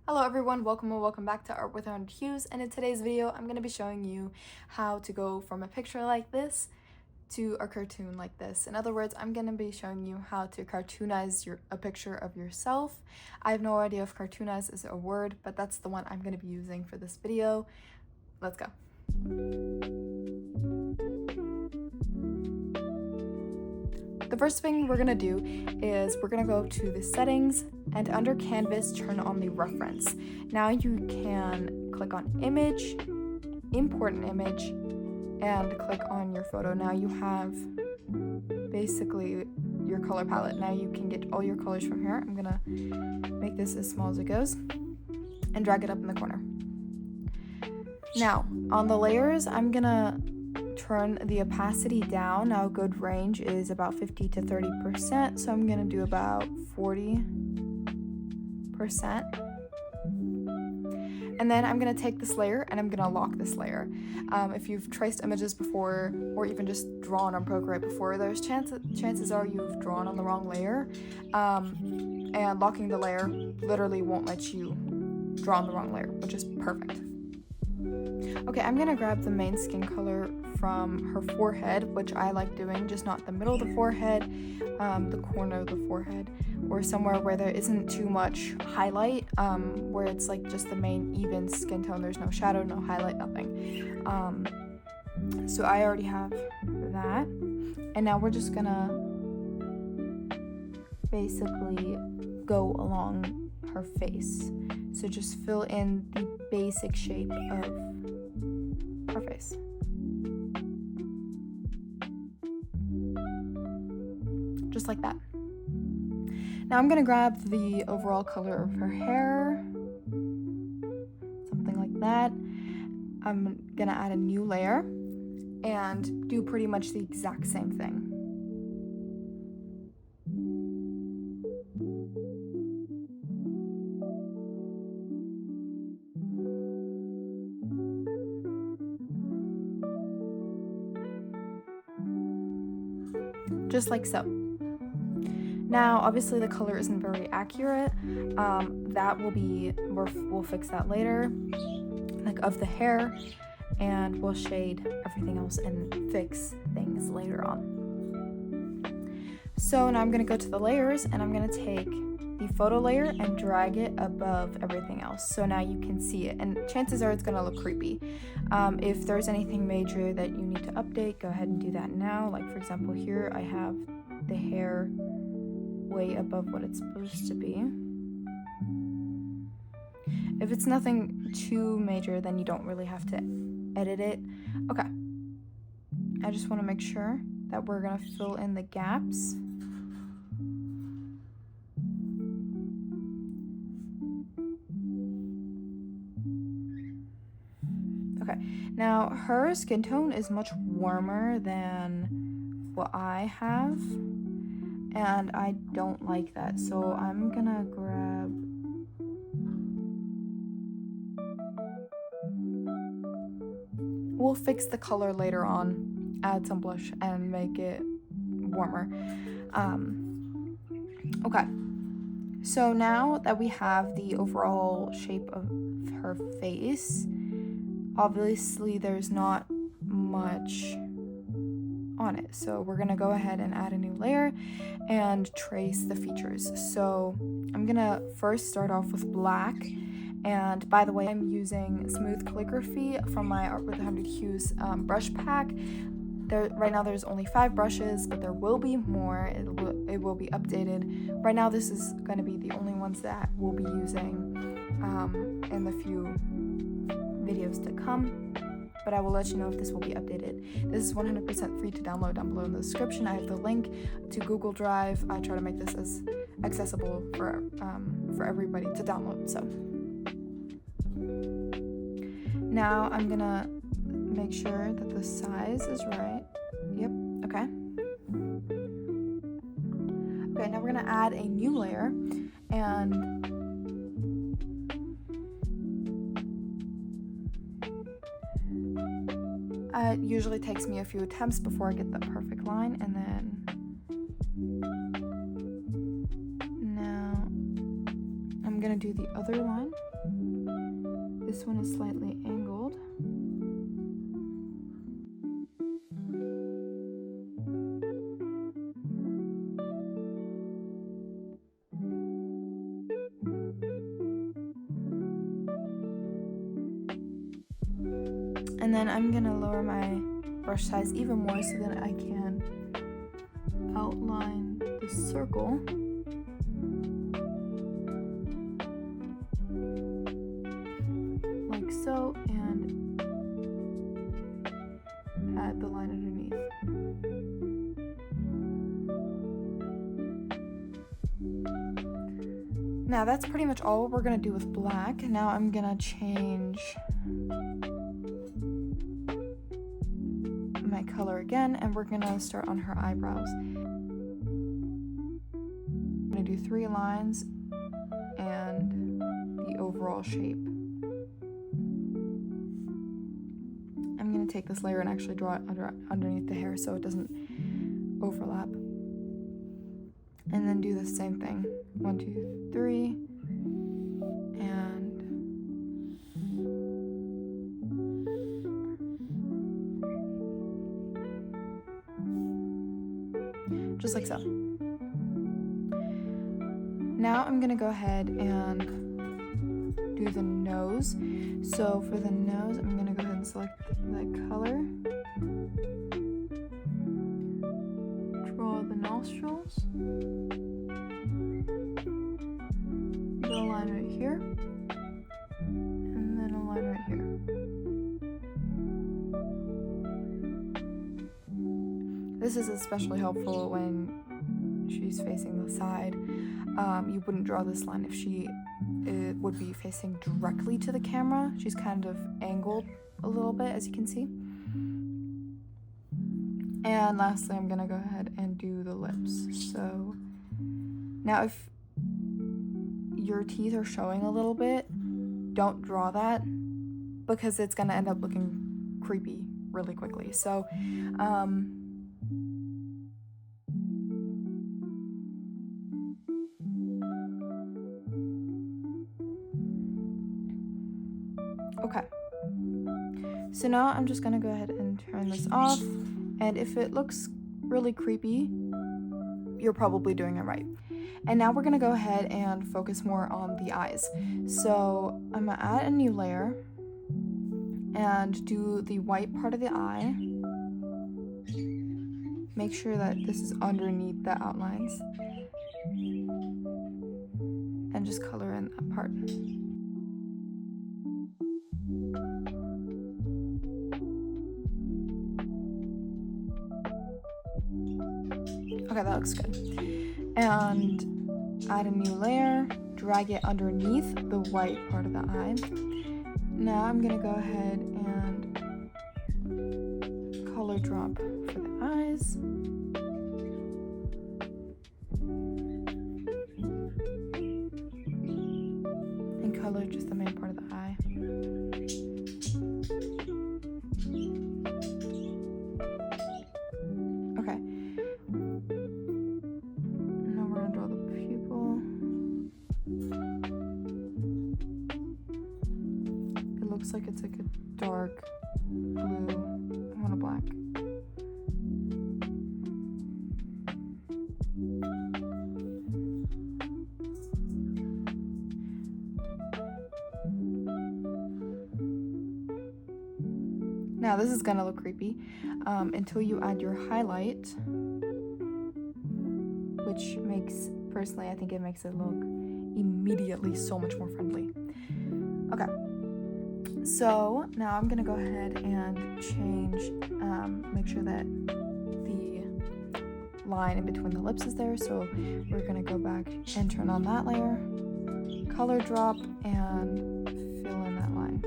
Hello everyone, welcome back to Art with 100 Hues, and in today's video I'm going to be showing you how to go from a picture like this to a cartoon like this. In other words, I'm going to be showing you how to cartoonize a picture of yourself. I have no idea if cartoonize is a word, but that's the one I'm going to be using for this video. Let's go. The first thing we're gonna do is we're gonna go to the settings and under canvas turn on the reference. Now you can click on image, import an image, and click on your photo. Now you have basically your color palette. Now you can get all your colors from here. I'm gonna make this as small as it goes and drag it up in the corner. Now on the layers, I'm gonna turn the opacity down. Now a good range is about 50 to 30%, so I'm gonna do about 40%. And then I'm gonna take this layer and I'm gonna lock this layer. If you've traced images before or even just drawn on Procreate before, there's chances are you've drawn on the wrong layer, and locking the layer literally won't let you draw on the wrong layer, which is perfect. Okay, I'm gonna grab the main skin color from her forehead, which I like doing, just not the middle of the forehead, the corner of the forehead, or somewhere where there isn't too much highlight, where it's like just the main even skin tone. There's no shadow, no highlight, nothing. So I already have that, and now we're just gonna basically go along her face. So just fill in the basic shape of her face. Just like that. Now I'm gonna grab the overall color of her hair, something like that. I'm gonna add a new layer and do pretty much the exact same thing. Just like so. Now, obviously the color isn't very accurate. We'll fix that later, like of the hair, and we'll shade everything else and fix things later on. So now I'm gonna go to the layers and I'm gonna take the photo layer and drag it above everything else. So now you can see it, and chances are it's gonna look creepy. If there's anything major that you need to update, go ahead and do that now. Like for example, here I have the hair way above what it's supposed to be. If it's nothing too major, then you don't really have to edit it. Okay, I just want to make sure that we're gonna fill in the gaps. Okay, now her skin tone is much warmer than what I have, and I don't like that, so I'm gonna grab we'll fix the color later on, add some blush and make it warmer. Okay, so now that we have the overall shape of her face, obviously there's not much on it, so we're gonna go ahead and add a new layer and trace the features. So I'm gonna first start off with black, and by the way, I'm using smooth calligraphy from my Art with 100 Hues brush pack. Right now there's only 5 brushes, but there will be more. It will be updated. Right now this is going to be the only ones that we'll be using in the few videos to come, but I will let you know if this will be updated. This is 100% free to download down below in the description. I have the link to Google Drive. I try to make this as accessible for everybody to download. So now I'm gonna make sure that the size is right. Yep, okay. Okay, now we're gonna add a new layer, and it usually takes me a few attempts before I get the perfect line, and then now I'm gonna do the other one. This one is slightly angled. And then I'm gonna lower my brush size even more so that I can outline the circle. Like so, and add the line underneath. Now that's pretty much all we're gonna do with black. Now I'm gonna change my color again, and we're gonna start on her eyebrows. I'm gonna do 3 lines and the overall shape. I'm gonna take this layer and actually draw it underneath the hair so it doesn't overlap. And then do the same thing. 1, 2, 3, and just like so. Now I'm gonna go ahead and do the nose. So for the nose, I'm gonna go ahead and select the color. Draw the nostrils. Do a line right here. And then a line right here. This is especially helpful when she's facing the side. You wouldn't draw this line if she would be facing directly to the camera. She's kind of angled a little bit, as you can see. And lastly, I'm gonna go ahead and do the lips. So now if your teeth are showing a little bit, don't draw that because it's gonna end up looking creepy really quickly. So okay, so now I'm just gonna go ahead and turn this off, and if it looks really creepy, you're probably doing it right. And now we're gonna go ahead and focus more on the eyes. So I'm gonna add a new layer and do the white part of the eye. Make sure that this is underneath the outlines. And just color in that part. Okay, that looks good. And add a new layer, drag it underneath the white part of the eye. Now I'm gonna go ahead and color drop for the eyes. And color just the main part of the eye. Okay. Now we're gonna draw the pupil. It looks like it's like a dark blue. I want a black. Now this is gonna look creepy until you add your highlight, which makes, personally, I think it makes it look immediately so much more friendly. Okay, so now I'm gonna go ahead and change, make sure that the line in between the lips is there. So we're gonna go back and turn on that layer, color drop, and fill in that line.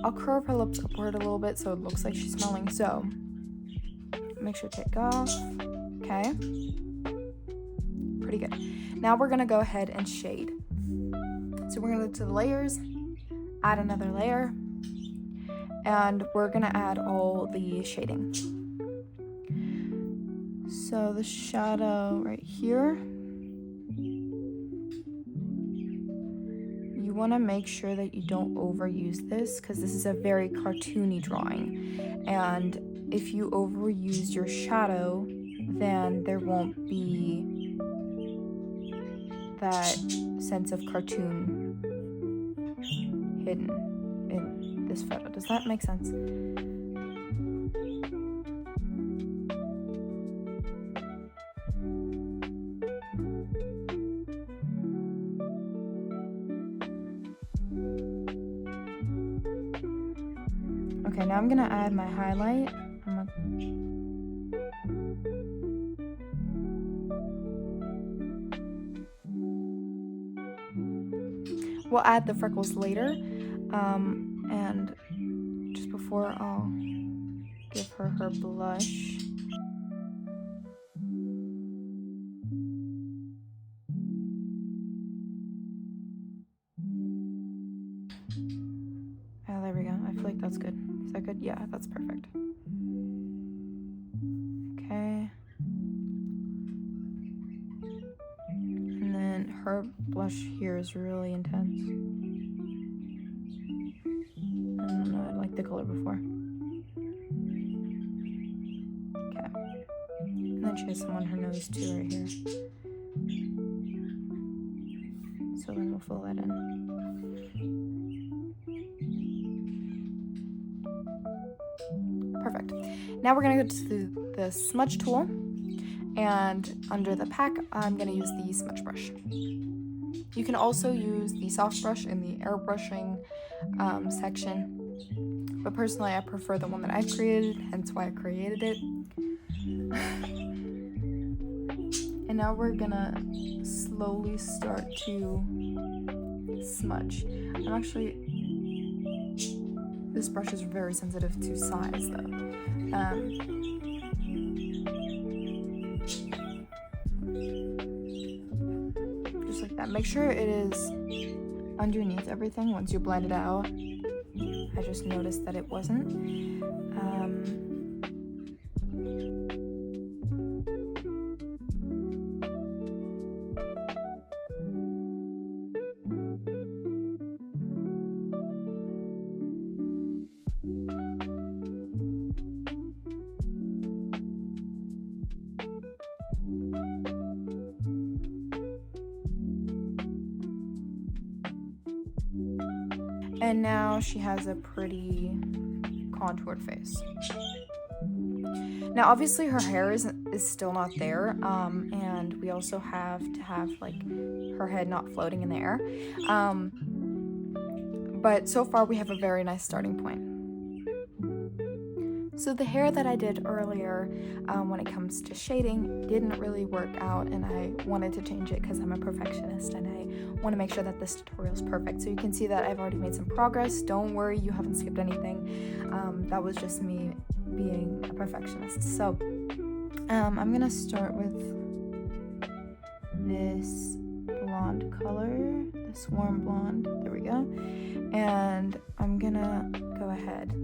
I'll curve her lips upward a little bit so it looks like she's smiling. So make sure to take off. Okay, pretty good. Now we're gonna go ahead and shade. So we're gonna go to the layers, add another layer, and we're gonna add all the shading. So the shadow right here, you want to make sure that you don't overuse this because this is a very cartoony drawing, and if you overuse your shadow, then there won't be that sense of cartoon hidden in this photo. Does that make sense? Okay, now I'm gonna add my highlight. We'll add the freckles later, and just before I'll give her blush. Oh, there we go. I feel like that's good. Is that good? Yeah, that's perfect. Okay. And then her blush here is really intense. I don't know, I liked the color before. Okay. And then she has some on her nose too right here. So then we'll fill that in. Perfect. Now we're gonna go to the smudge tool, and under the pack, I'm gonna use the smudge brush. You can also use the soft brush in the airbrushing section, but personally I prefer the one that I've created, hence why I created it. And now we're gonna slowly start to smudge. This brush is very sensitive to size though. Just like that. Make sure it is underneath everything once you blend it out. I just noticed that it wasn't. And now she has a pretty contoured face. Now obviously her hair is still not there, and we also have to have like her head not floating in the air. But so far we have a very nice starting point. So the hair that I did earlier, when it comes to shading, didn't really work out, and I wanted to change it because I'm a perfectionist and I want to make sure that this tutorial is perfect. So you can see that I've already made some progress. Don't worry, you haven't skipped anything. That was just me being a perfectionist. So I'm gonna start with this blonde color, this warm blonde. There we go. And I'm gonna go ahead.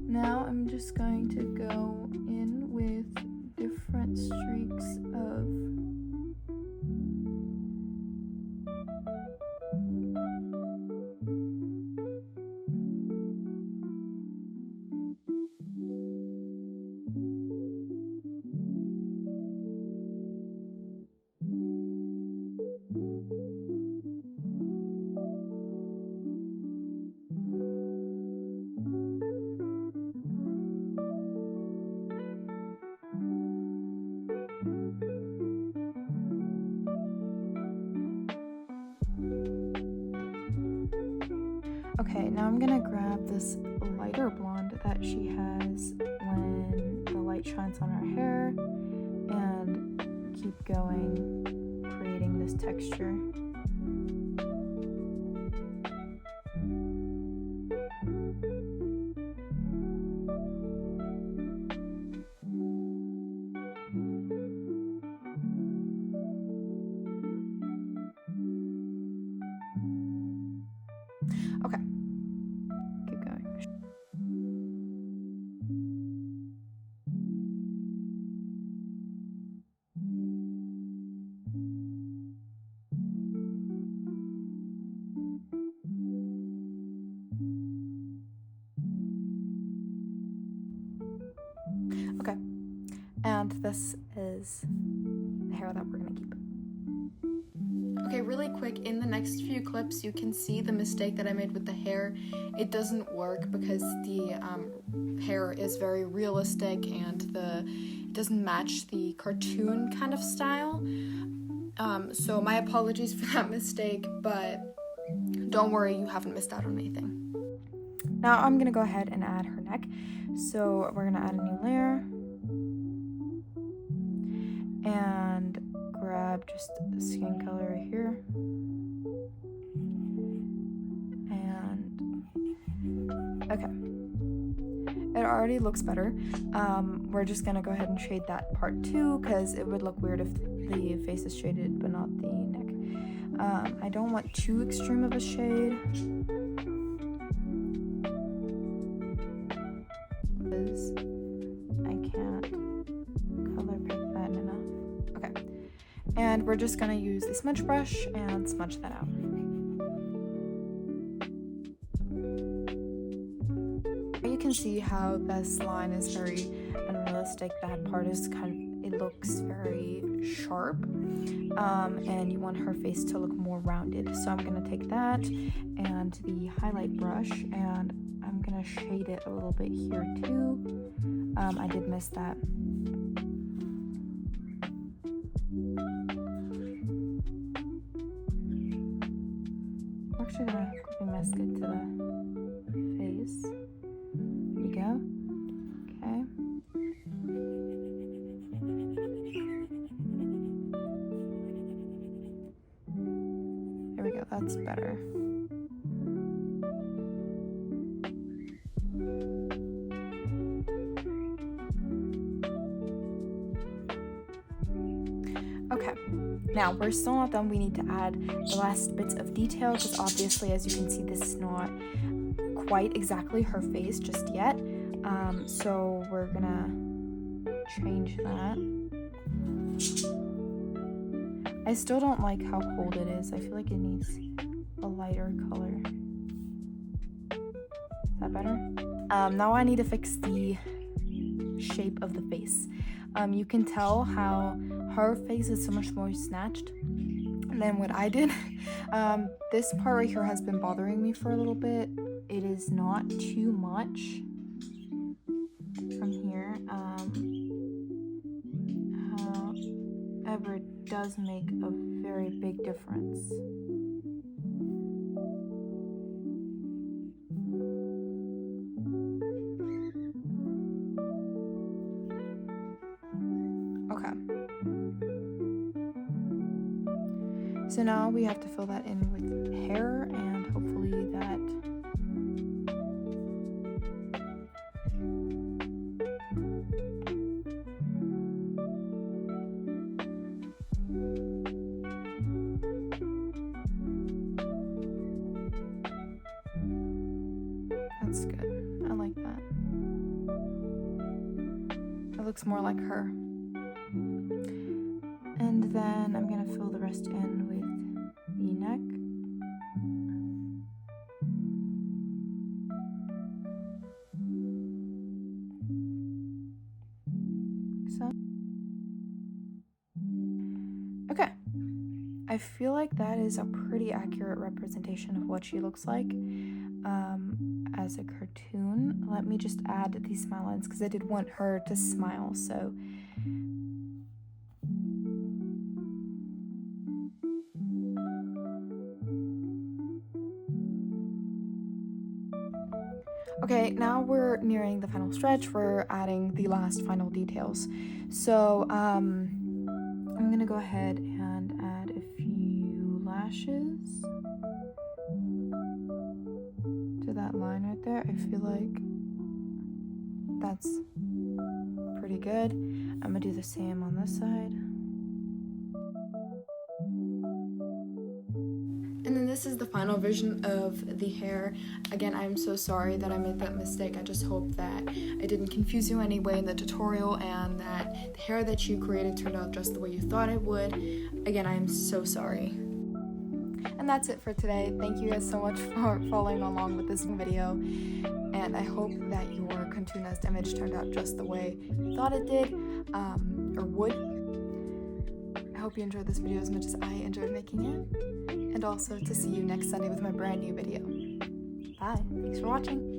Now I'm just going to go in with different streaks of Okay, now I'm gonna grab this lighter blonde that she has when the light shines on her hair and keep going, creating this texture. Okay, keep going. Okay, and this is the hair that we're gonna keep. Okay, really quick, in the next few clips you can see the mistake that I made with the hair. It doesn't work because the hair is very realistic and it doesn't match the cartoon kind of style. So my apologies for that mistake, but don't worry, you haven't missed out on anything. Now I'm gonna go ahead and add her neck. So we're gonna add a new layer and grab just the skin color right here. And okay, it already looks better. We're just gonna go ahead and shade that part too, because it would look weird if the face is shaded but not the neck. I don't want too extreme of a shade because I can't color pick that enough. Okay, and we're just gonna use a smudge brush and smudge that out. You can see how this line is very unrealistic. That part is it looks very sharp, and you want her face to look more rounded. So I'm gonna take that and the highlight brush and I'm gonna shade it a little bit here too. I did miss that. We're actually gonna quickly mask it to the face. There we go. Okay. There we go, that's better. Okay, now we're still not done. We need to add the last bits of detail because obviously, as you can see, this is not quite exactly her face just yet. So we're gonna change that. I still don't like how cold it is. I feel like it needs a lighter color. Is that better? Now I need to fix the shape of the face. You can tell how her face is so much more snatched than what I did. This part right here has been bothering me for a little bit. It is not too much from here. However, it does make a very big difference. Okay. So now we have to fill that in with hair and hopefully that that's good. I like that. It looks more like her. And then I'm gonna fill the rest in with the neck. So, okay. I feel like that is a pretty accurate representation of what she looks like as a cartoon. Let me just add these smile lines because I did want her to smile, so okay, now we're nearing the final stretch. We're adding the last final details. So I'm gonna go ahead and add a few lashes to that line right there. I feel like that's pretty good. I'm gonna do the same on this side. And then this this is the final version of the hair. Again, I'm so sorry that I made that mistake. I just hope that I didn't confuse you anyway in the tutorial and that the hair that you created turned out just the way you thought it would. Again, I am so sorry. And that's it for today. Thank you guys so much for following along with this video, and I hope that your cartoonized image turned out just the way you thought it did, or would. I hope you enjoyed this video as much as I enjoyed making it, and also to see you next Sunday with my brand new video. Bye. Thanks for watching.